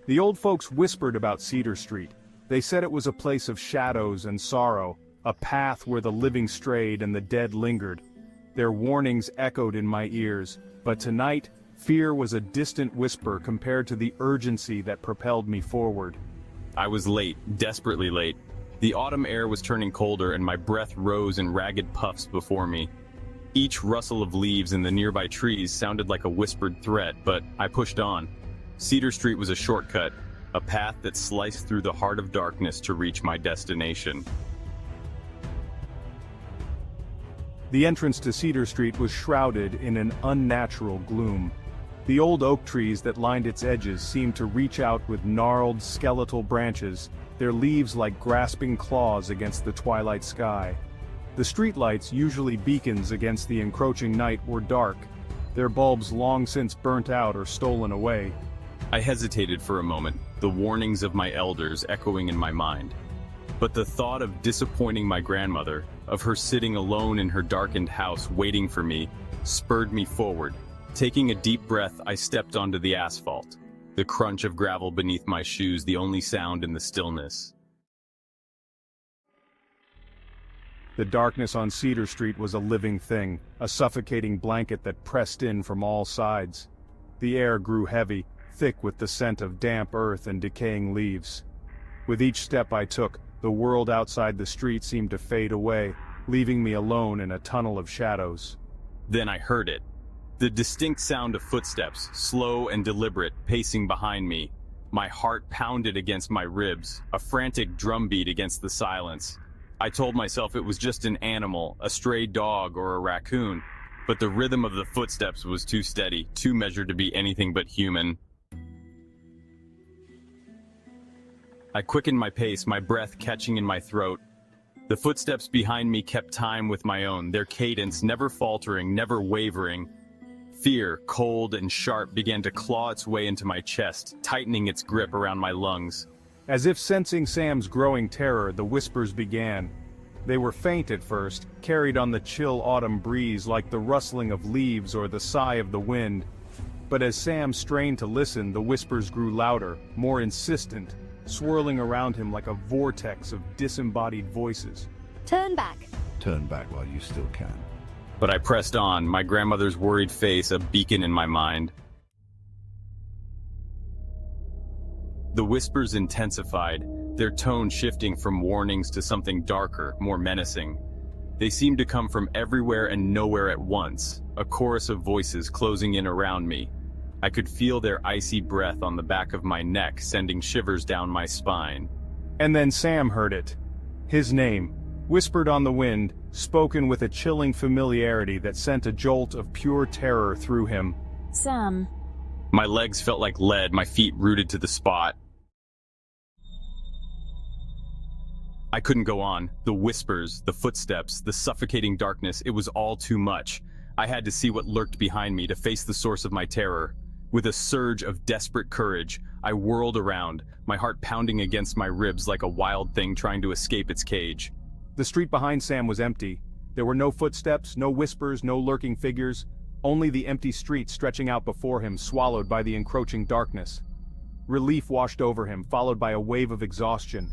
The old folks whispered about Cedar Street. They said it was a place of shadows and sorrow, a path where the living strayed and the dead lingered. Their warnings echoed in my ears, but tonight, fear was a distant whisper compared to the urgency that propelled me forward. I was late, desperately late. The autumn air was turning colder and my breath rose in ragged puffs before me. Each rustle of leaves in the nearby trees sounded like a whispered threat, but I pushed on. Cedar Street was a shortcut, a path that sliced through the heart of darkness to reach my destination. The entrance to Cedar Street was shrouded in an unnatural gloom. The old oak trees that lined its edges seemed to reach out with gnarled, skeletal branches, their leaves like grasping claws against the twilight sky. The streetlights, usually beacons against the encroaching night, were dark, their bulbs long since burnt out or stolen away. I hesitated for a moment, the warnings of my elders echoing in my mind. But the thought of disappointing my grandmother, of her sitting alone in her darkened house waiting for me, spurred me forward. Taking a deep breath, I stepped onto the asphalt, the crunch of gravel beneath my shoes the only sound in the stillness. The darkness on Cedar Street was a living thing, a suffocating blanket that pressed in from all sides. The air grew heavy, thick with the scent of damp earth and decaying leaves. With each step I took, the world outside the street seemed to fade away, leaving me alone in a tunnel of shadows. Then I heard it. The distinct sound of footsteps, slow and deliberate, pacing behind me. My heart pounded against my ribs, a frantic drumbeat against the silence. I told myself it was just an animal, a stray dog or a raccoon, but the rhythm of the footsteps was too steady, too measured to be anything but human. I quickened my pace, my breath catching in my throat. The footsteps behind me kept time with my own, their cadence never faltering, never wavering. Fear, cold and sharp, began to claw its way into my chest, tightening its grip around my lungs. As if sensing Sam's growing terror, the whispers began. They were faint at first, carried on the chill autumn breeze like the rustling of leaves or the sigh of the wind. But as Sam strained to listen, the whispers grew louder, more insistent, swirling around him like a vortex of disembodied voices. Turn back. Turn back while you still can. But I pressed on, my grandmother's worried face a beacon in my mind. The whispers intensified, their tone shifting from warnings to something darker, more menacing. They seemed to come from everywhere and nowhere at once, a chorus of voices closing in around me. I could feel their icy breath on the back of my neck, sending shivers down my spine. And then Sam heard it. His name, whispered on the wind, spoken with a chilling familiarity that sent a jolt of pure terror through him. Sam. My legs felt like lead, my feet rooted to the spot. I couldn't go on. The whispers, the footsteps, the suffocating darkness, it was all too much. I had to see what lurked behind me, to face the source of my terror. With a surge of desperate courage, I whirled around, my heart pounding against my ribs like a wild thing trying to escape its cage. The street behind Sam was empty. There were no footsteps, no whispers, no lurking figures, only the empty street stretching out before him, swallowed by the encroaching darkness. Relief washed over him, followed by a wave of exhaustion.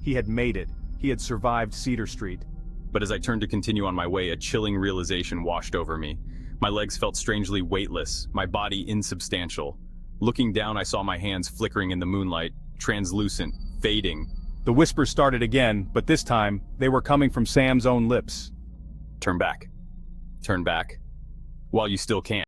He had made it. He had survived Cedar Street. But as I turned to continue on my way, a chilling realization washed over me. My legs felt strangely weightless, my body insubstantial. Looking down, I saw my hands flickering in the moonlight, translucent, fading. The whispers started again, but this time, they were coming from Sam's own lips. Turn back. Turn back. While you still can.